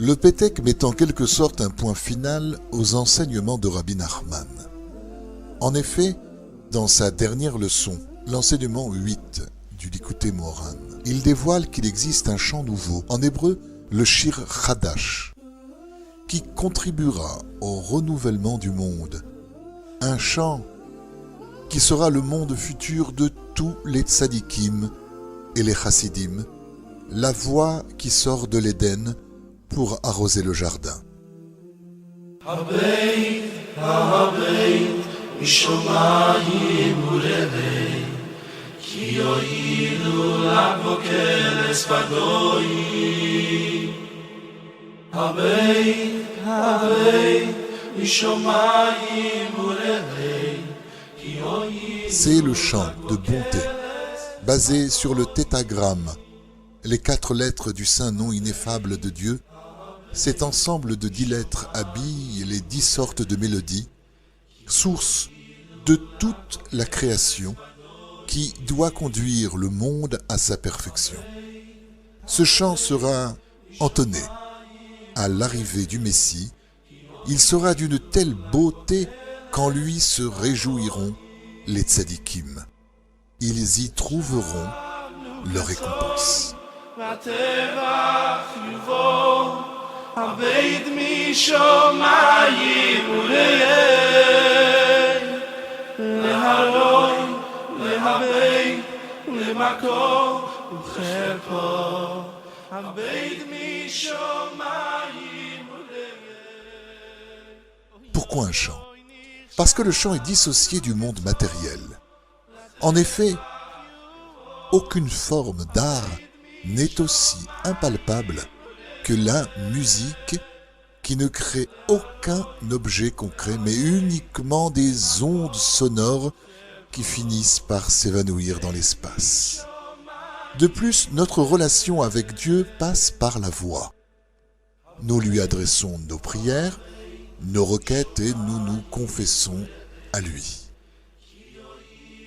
Le Pétek met en quelque sorte un point final aux enseignements de Rabbi Nachman. En effet, dans sa dernière leçon, l'enseignement 8 du Likutei Moharan, il dévoile qu'il existe un chant nouveau, en hébreu le Shir Chadash, qui contribuera au renouvellement du monde. Un chant qui sera le monde futur de tous les tzadikim et les chassidim, la voix qui sort de l'Éden pour arroser le jardin. C'est le chant de bonté, basé sur le tétagramme, les 4 lettres du saint nom ineffable de Dieu. Cet ensemble de 10 lettres habille les 10 sortes de mélodies, source de toute la création qui doit conduire le monde à sa perfection. Ce chant sera entonné à l'arrivée du Messie. Il sera d'une telle beauté qu'en lui se réjouiront les tzadikim. Ils y trouveront leur récompense. Pourquoi un chant? Parce que le chant est dissocié du monde matériel. En effet, aucune forme d'art n'est aussi impalpable que la musique qui ne crée aucun objet concret, mais uniquement des ondes sonores qui finissent par s'évanouir dans l'espace. De plus, notre relation avec Dieu passe par la voix. Nous lui adressons nos prières, nos requêtes et nous nous confessons à lui.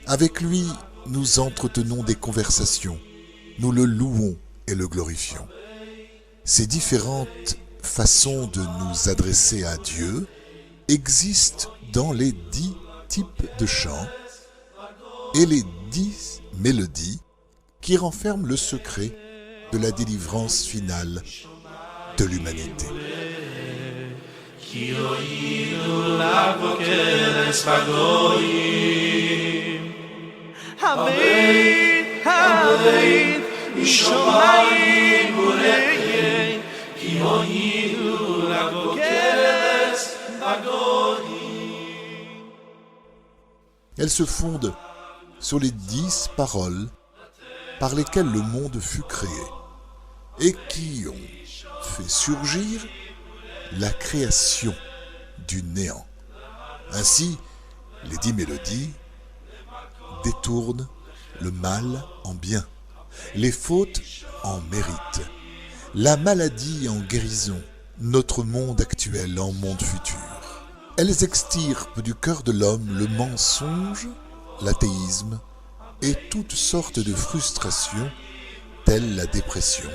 Avec lui, nous entretenons des conversations, nous le louons et le glorifions. Ces différentes façons de nous adresser à Dieu existent dans les 10 types de chants et les 10 mélodies qui renferment le secret de la délivrance finale de l'humanité. Elle se fonde sur les 10 paroles par lesquelles le monde fut créé et qui ont fait surgir la création du néant. Ainsi, les 10 mélodies détournent le mal en bien, les fautes en mérite, la maladie en guérison, notre monde actuel en monde futur. Elles extirpent du cœur de l'homme le mensonge, l'athéisme et toutes sortes de frustrations telles la dépression,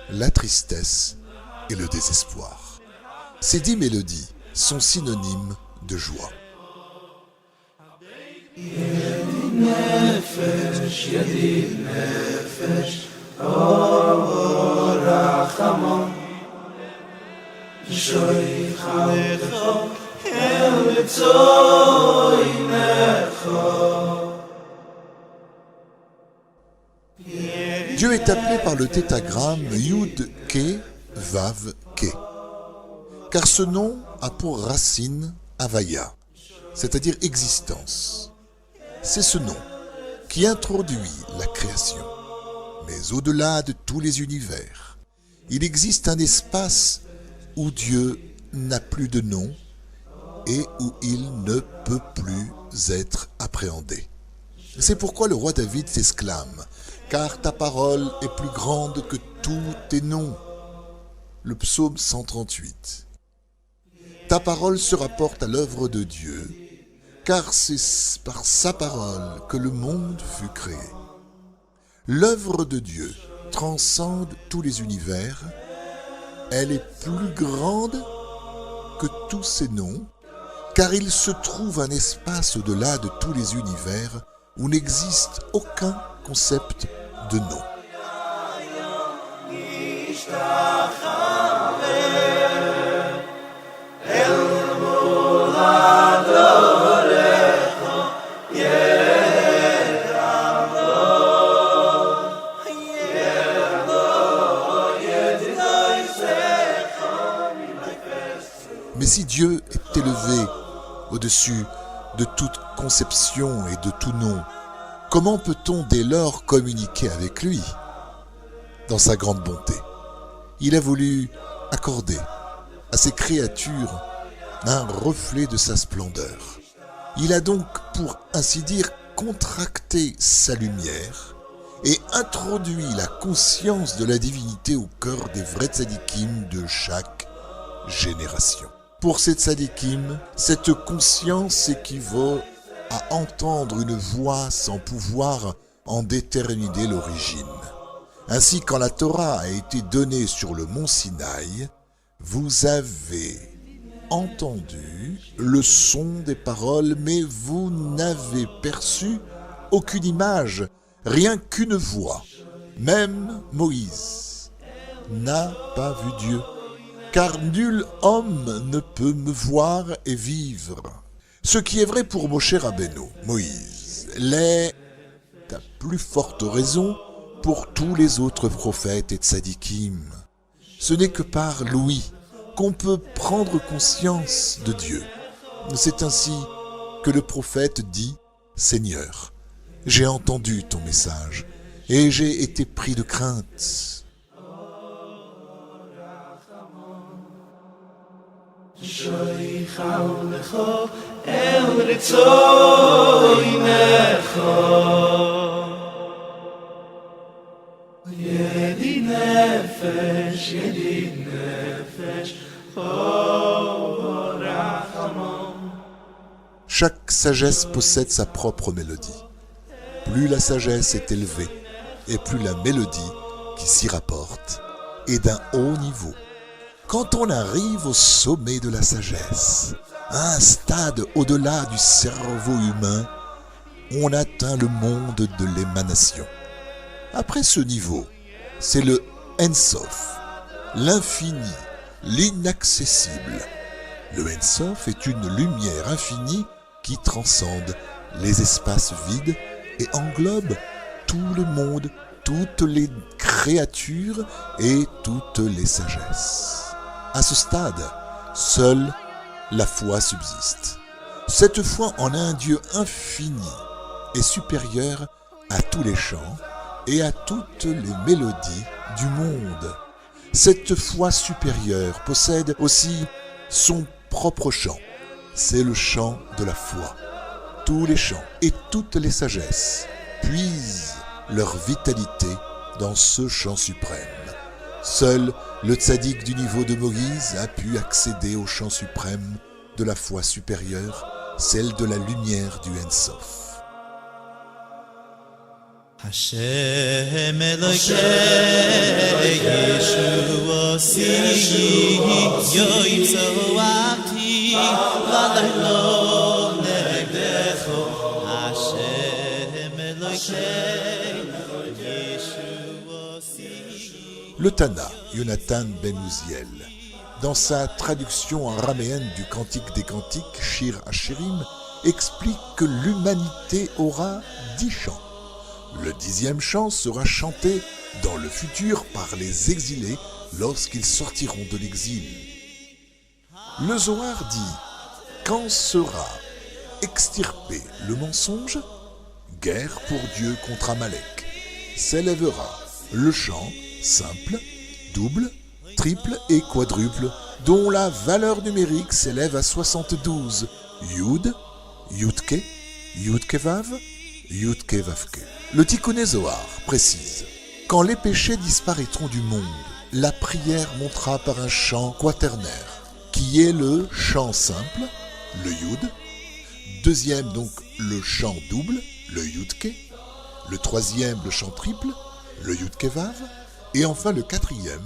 la tristesse et le désespoir. Ces 10 mélodies sont synonymes de joie. Dieu est appelé par le tétagramme Yud Ke Vav Ke, car ce nom a pour racine Havaya, c'est-à-dire existence. C'est ce nom qui introduit la création. mais au-delà de tous les univers, il existe un espace où Dieu n'a plus de nom et où il ne peut plus être appréhendé. C'est pourquoi le roi David s'exclame « Car ta parole est plus grande que tous tes noms ». Le psaume 138. Ta parole se rapporte à l'œuvre de Dieu, car c'est par sa parole que le monde fut créé. L'œuvre de Dieu transcende tous les univers, elle est plus grande que tous ses noms, car il se trouve un espace au-delà de tous les univers où n'existe aucun concept de nom. Mais si Dieu est élevé au-dessus de toute conception et de tout nom, comment peut-on dès lors communiquer avec lui? Dans sa grande bonté, il a voulu accorder à ses créatures un reflet de sa splendeur. Il a donc, pour ainsi dire, contracté sa lumière et introduit la conscience de la divinité au cœur des vrais tzadikim de chaque génération. Pour ces tzadikim, cette conscience équivaut à entendre une voix sans pouvoir en déterminer l'origine. Ainsi, quand la Torah a été donnée sur le mont Sinaï, vous avez entendu le son des paroles, mais vous n'avez perçu aucune image, rien qu'une voix. Même Moïse n'a pas vu Dieu, car nul homme ne peut me voir et vivre. Ce qui est vrai pour Moshe Rabbeinu, Moïse, l'est à plus forte raison pour tous les autres prophètes et tzadikim. Ce n'est que par l'ouïe qu'on peut prendre conscience de Dieu. C'est ainsi que le prophète dit « Seigneur, j'ai entendu ton message et j'ai été pris de crainte. » Chaque sagesse possède sa propre mélodie. Plus la sagesse est élevée, et plus la mélodie qui s'y rapporte est d'un haut niveau. Quand on arrive au sommet de la sagesse, à un stade au-delà du cerveau humain, on atteint le monde de l'émanation. Après ce niveau, c'est le Ensof, l'infini, l'inaccessible. Le Ensof est une lumière infinie qui transcende les espaces vides et englobe tout le monde, toutes les créatures et toutes les sagesses. À ce stade, seule la foi subsiste. Cette foi en un Dieu infini est supérieure à tous les chants et à toutes les mélodies du monde. Cette foi supérieure possède aussi son propre chant. C'est le chant de la foi. Tous les chants et toutes les sagesses puisent leur vitalité dans ce chant suprême. Seul le tzaddik du niveau de Moïse a pu accéder au chant suprême de la foi supérieure, celle de la lumière du Ensof. Hashem Elokei Yeshuosi Yoim Zoati V'Laylo Negdecho Hashem Elokei Yeshuosi. Le Tana, Yonatan ben Uziel, dans sa traduction araméenne du Cantique des Cantiques, Shir Hashirim, explique que l'humanité aura 10 chants. Le 10e chant sera chanté dans le futur par les exilés lorsqu'ils sortiront de l'exil. Le Zohar dit « Quand sera extirpé le mensonge, guerre pour Dieu contre Amalek s'élèvera le chant simple, double, triple et quadruple, dont la valeur numérique s'élève à 72. Yud, Yudke, Yudkevav, Yudkevavke. Le Tikkuné Zohar précise: quand les péchés disparaîtront du monde, la prière montera par un chant quaternaire, qui est le chant simple, le Yud, deuxième donc le chant double, le Yudke, le troisième le chant triple, le Yudkevav, et enfin le quatrième,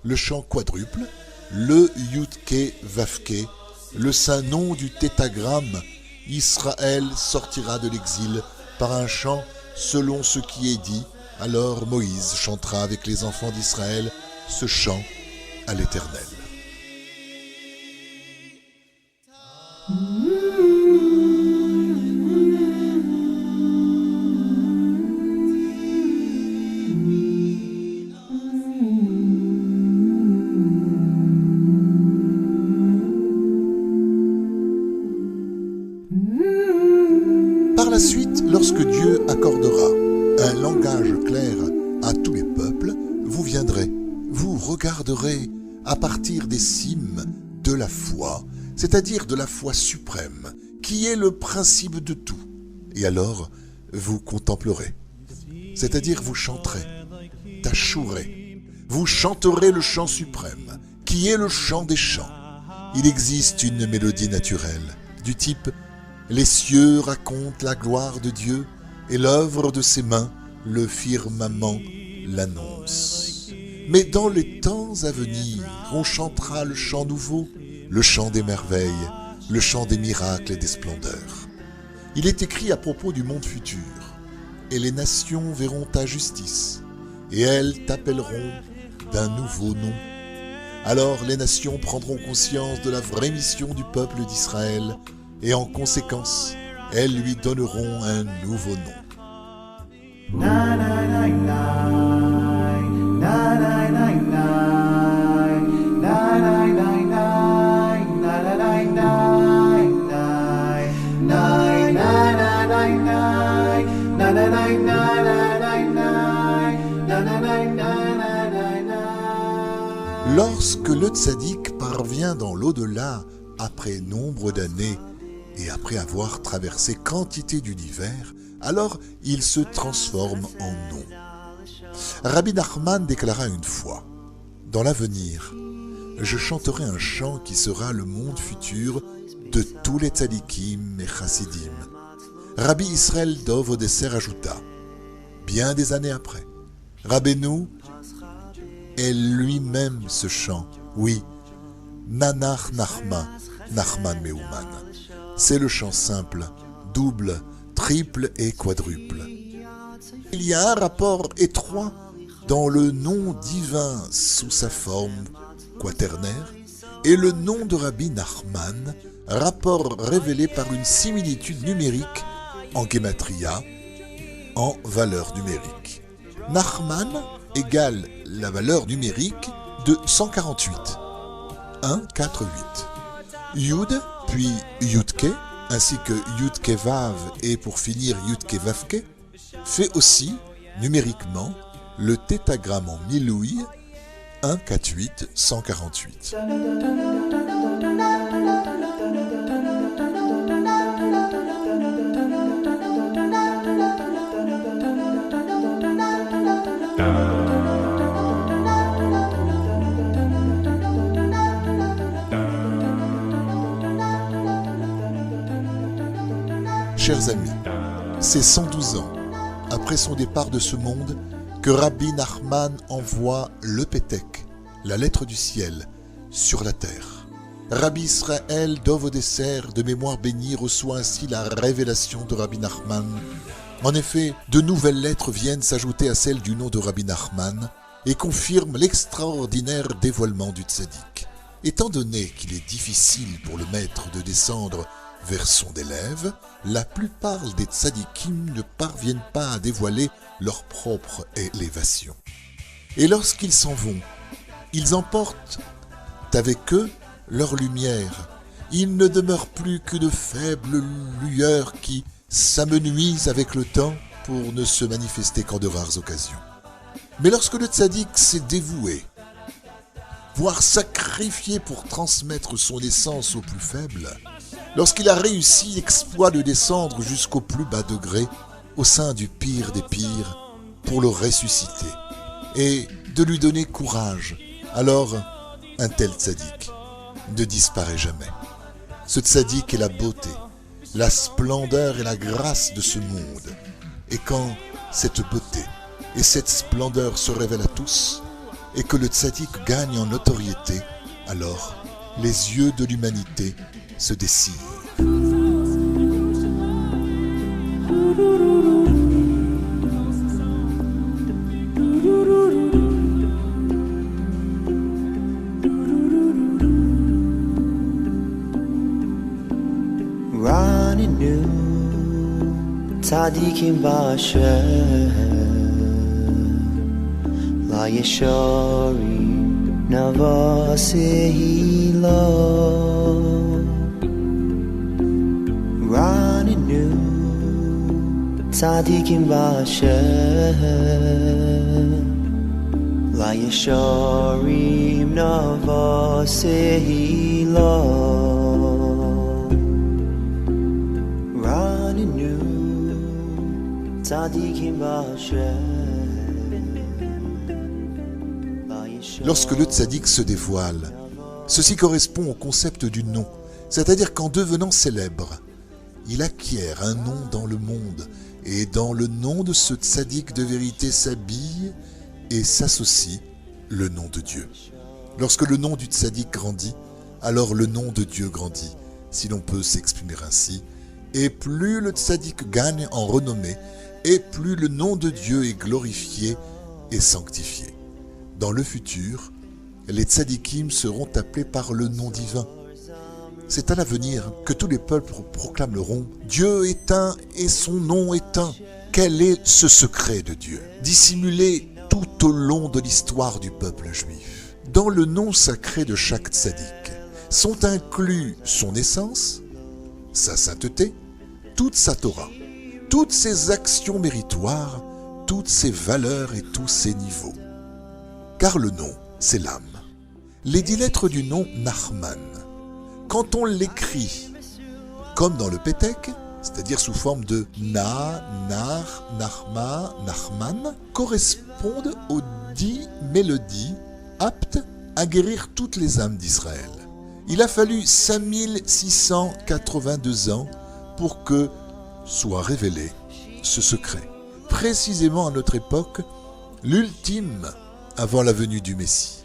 le chant quadruple, le Yudkevavke, le saint nom du tétragramme. Israël sortira de l'exil par un chant selon ce qui est dit. Alors Moïse chantera avec les enfants d'Israël ce chant à l'Éternel. Par la suite, lorsque Dieu accordera un langage clair à tous les peuples, vous viendrez, vous regarderez à partir des cimes de la foi, c'est-à-dire de la foi suprême, qui est le principe de tout. Et alors, vous contemplerez, c'est-à-dire vous chanterez, tachurez, vous chanterez le chant suprême, qui est le chant des chants. Il existe une mélodie naturelle, du type « Les cieux racontent la gloire de Dieu, et l'œuvre de ses mains, le firmament l'annonce. » Mais dans les temps à venir, on chantera le chant nouveau, le chant des merveilles, le chant des miracles et des splendeurs. Il est écrit à propos du monde futur: « Et les nations verront ta justice, et elles t'appelleront d'un nouveau nom. » Alors les nations prendront conscience de la vraie mission du peuple d'Israël, et en conséquence, elles lui donneront un nouveau nom. Lorsque le tzaddik parvient dans l'au-delà après nombre d'années et après avoir traversé quantité d'univers, alors il se transforme en nom. Rabbi Nachman déclara une fois: « Dans l'avenir, je chanterai un chant qui sera le monde futur de tous les tzadikim et chassidim. » Rabbi Israël Dov Odesser ajouta, bien des années après: « Rabbeinu est lui-même ce chant, oui, Nanach Nachma, Nachman Meuman. » C'est le chant simple, double, triple et quadruple. Il y a un rapport étroit dans le nom divin sous sa forme quaternaire et le nom de Rabbi Nachman, rapport révélé par une similitude numérique en gematria, en valeur numérique. Nachman égale la valeur numérique de 148, 1, 4, 8. Yud, puis Yudke, ainsi que Yudkevav et pour finir Yudkevavke, fait aussi, numériquement, le tétragramme en milouï 1, 4, 8, 148. Chers amis, c'est 112 ans après son départ de ce monde que Rabbi Nachman envoie le Pétek, la lettre du ciel, sur la terre. Rabbi Israël Dov Odesser, de mémoire bénie, reçoit ainsi la révélation de Rabbi Nachman. En effet, de nouvelles lettres viennent s'ajouter à celles du nom de Rabbi Nachman et confirment l'extraordinaire dévoilement du tzaddik. Étant donné qu'il est difficile pour le maître de descendre vers son élève, la plupart des tzadikim ne parviennent pas à dévoiler leur propre élévation. Et lorsqu'ils s'en vont, ils emportent avec eux leur lumière. Il ne demeure plus que de faibles lueurs qui s'amenuisent avec le temps pour ne se manifester qu'en de rares occasions. Mais lorsque le tzaddik s'est dévoué, voire sacrifié pour transmettre son essence aux plus faibles, lorsqu'il a réussi l'exploit de descendre jusqu'au plus bas degré, au sein du pire des pires, pour le ressusciter et de lui donner courage, alors un tel tzaddik ne disparaît jamais. Ce tzaddik est la beauté, la splendeur et la grâce de ce monde. Et quand cette beauté et cette splendeur se révèlent à tous, et que le tzaddik gagne en notoriété, alors les yeux de l'humanité se dessillent. Running new Tzadikim b'Hashem La Yeshari Navasehi Lo Running new Tzadikim b'Hashem La Yeshari Navasehi Lo Lorsque le tzaddik se dévoile, ceci correspond au concept du nom, c'est-à-dire qu'en devenant célèbre, il acquiert un nom dans le monde, et dans le nom de ce tzaddik de vérité s'habille et s'associe le nom de Dieu. Lorsque le nom du tzaddik grandit, alors le nom de Dieu grandit, si l'on peut s'exprimer ainsi, et plus le tzaddik gagne en renommée, et plus le nom de Dieu est glorifié et sanctifié. Dans le futur, les tzaddikim seront appelés par le nom divin. C'est à l'avenir que tous les peuples proclameront « Dieu est un et son nom est un ». Quel est ce secret de Dieu, dissimulé tout au long de l'histoire du peuple juif? Dans le nom sacré de chaque tzaddik sont inclus son essence, sa sainteté, toute sa Torah, toutes ses actions méritoires, toutes ses valeurs et tous ses niveaux. Car le nom, c'est l'âme. Les 10 lettres du nom Nachman, quand on l'écrit comme dans le Pétek, c'est-à-dire sous forme de Na, Nar, Nachma, Nachman, correspondent aux 10 mélodies aptes à guérir toutes les âmes d'Israël. Il a fallu 5682 ans pour que soit révélé ce secret. Précisément à notre époque, l'ultime avant la venue du Messie.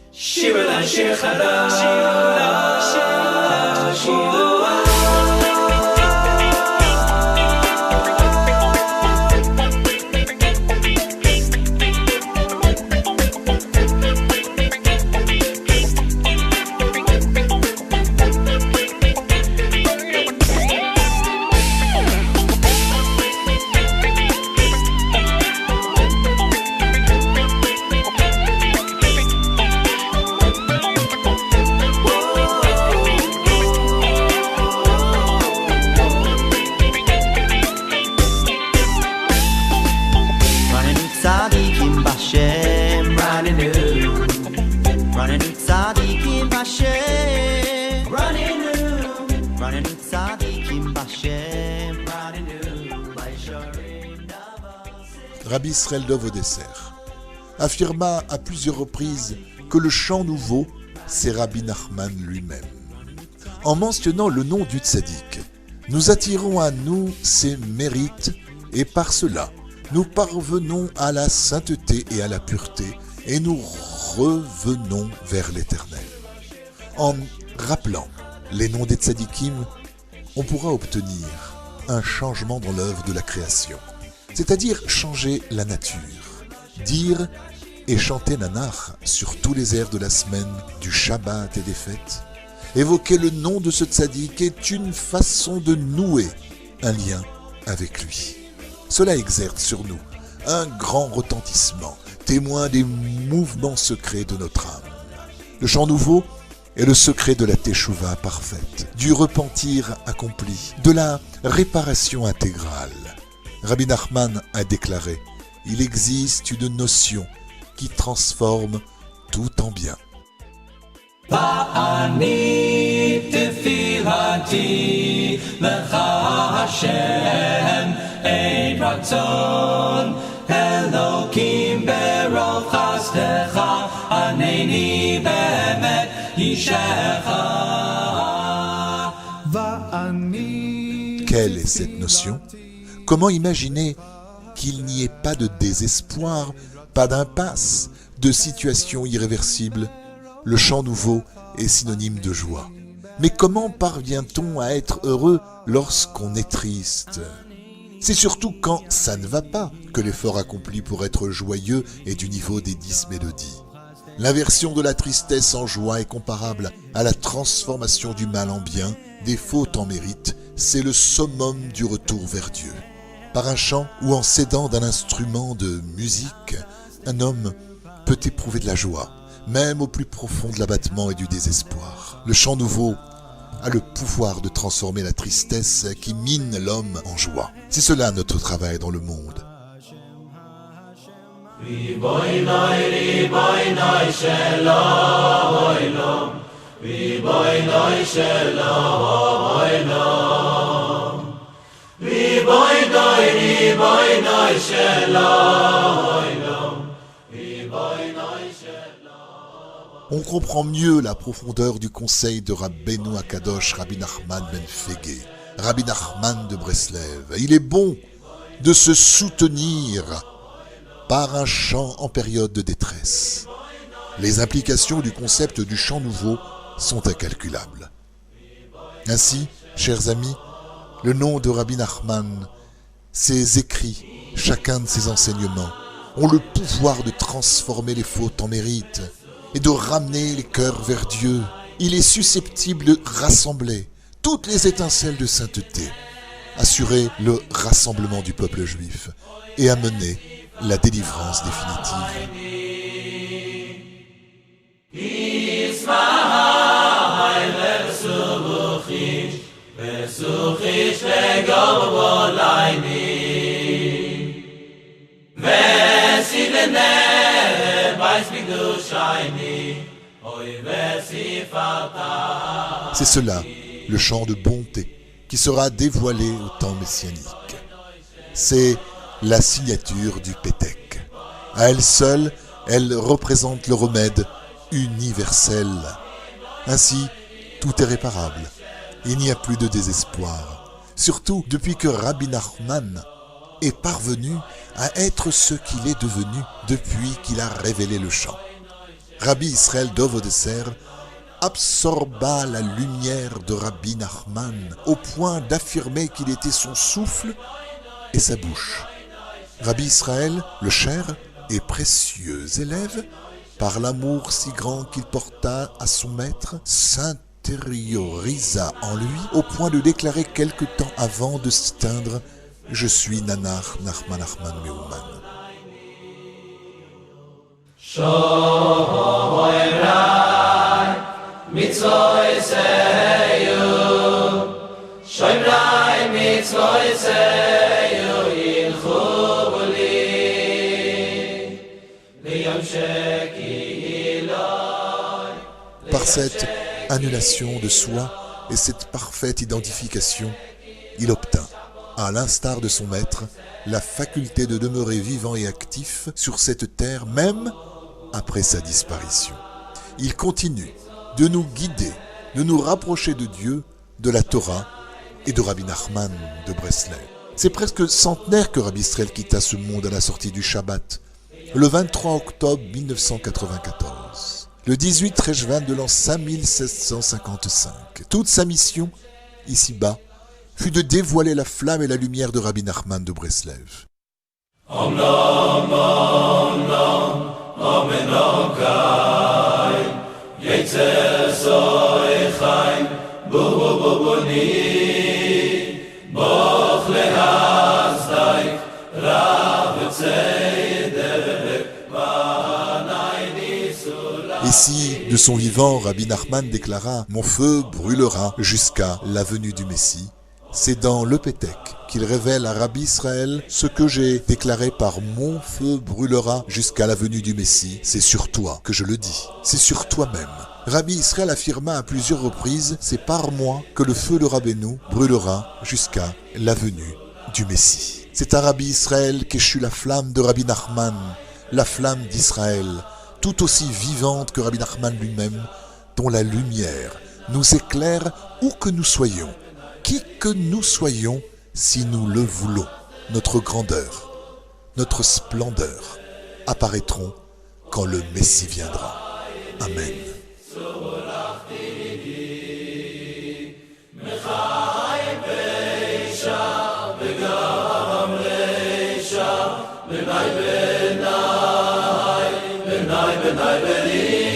Rabbi Israël Dov Odesser affirma à plusieurs reprises que le chant nouveau, c'est Rabbi Nachman lui-même. En mentionnant le nom du tzaddik, nous attirons à nous ses mérites et par cela, nous parvenons à la sainteté et à la pureté et nous revenons vers l'Éternel. En rappelant les noms des tzaddikim, on pourra obtenir un changement dans l'œuvre de la création, c'est-à-dire changer la nature, dire et chanter nanar sur tous les airs de la semaine, du Shabbat et des fêtes. Évoquer le nom de ce tzaddik est une façon de nouer un lien avec lui. Cela exerce sur nous un grand retentissement, témoin des mouvements secrets de notre âme. Le chant nouveau est le secret de la teshuva parfaite, du repentir accompli, de la réparation intégrale. Rabbi Nachman a déclaré « Il existe une notion qui transforme tout en bien. ואני תפילתי לך השם אין רצון אלוקים ברוב חסדך ענני באמת אישך ואני Quelle est cette notion? Comment imaginer qu'il n'y ait pas de désespoir, pas d'impasse, de situation irréversible? Le chant nouveau est synonyme de joie. Mais comment parvient-on à être heureux lorsqu'on est triste? C'est surtout quand ça ne va pas que l'effort accompli pour être joyeux est du niveau des 10 mélodies. L'inversion de la tristesse en joie est comparable à la transformation du mal en bien, des fautes en mérite. C'est le summum du retour vers Dieu. Par un chant ou en s'aidant d'un instrument de musique, un homme peut éprouver de la joie, même au plus profond de l'abattement et du désespoir. Le chant nouveau a le pouvoir de transformer la tristesse qui mine l'homme en joie. C'est cela notre travail dans le monde. On comprend mieux la profondeur du conseil de Rabbeinu Akadosh Rabbi Nachman ben Fege, Rabbi Nachman de Breslev. Il est bon de se soutenir par un chant en période de détresse. Les implications du concept du chant nouveau sont incalculables. Ainsi, chers amis, le nom de Rabbi Nachman, ses écrits, chacun de ses enseignements, ont le pouvoir de transformer les fautes en mérite et de ramener les cœurs vers Dieu. Il est susceptible de rassembler toutes les étincelles de sainteté, assurer le rassemblement du peuple juif et amener la délivrance définitive. C'est cela, le chant de bonté, qui sera dévoilé au temps messianique. C'est la signature du Pétek. À elle seule, elle représente le remède universel. Ainsi, tout est réparable. Il n'y a plus de désespoir. Surtout depuis que Rabbi Nachman est parvenu à être ce qu'il est devenu depuis qu'il a révélé le chant. Rabbi Israël Dov Odesser absorba la lumière de Rabbi Nachman au point d'affirmer qu'il était son souffle et sa bouche. Rabbi Israël, le cher et précieux élève, par l'amour si grand qu'il porta à son maître, s'intériorisa en lui au point de déclarer quelque temps avant de s'éteindre « Je suis Nanar Nachman Nachman Meuman ». Par cette annulation de soi et cette parfaite identification, il obtint, à l'instar de son maître, la faculté de demeurer vivant et actif sur cette terre même après sa disparition. Il continue de nous guider, de nous rapprocher de Dieu, de la Torah et de Rabbi Nachman de Breslev. C'est presque centenaire que Rabbi Israël quitta ce monde à la sortie du Shabbat, le 23 octobre 1994, le 18 Rejvan de l'an 5755. Toute sa mission, ici-bas, fut de dévoiler la flamme et la lumière de Rabbi Nachman de Breslev. Et si, de son vivant, Rabbi Nachman déclara « Mon feu brûlera jusqu'à la venue du Messie », c'est dans le Pétek qu'il révèle à Rabbi Israël ce que j'ai déclaré par mon feu brûlera jusqu'à la venue du Messie. C'est sur toi que je le dis, c'est sur toi-même. Rabbi Israël affirma à plusieurs reprises, c'est par moi que le feu de Rabbeinu brûlera jusqu'à la venue du Messie. C'est à Rabbi Israël qu'échut la flamme de Rabbi Nachman, la flamme d'Israël, tout aussi vivante que Rabbi Nachman lui-même, dont la lumière nous éclaire où que nous soyons, qui que nous soyons, si nous le voulons. Notre grandeur, notre splendeur apparaîtront quand le Messie viendra. Amen. Benai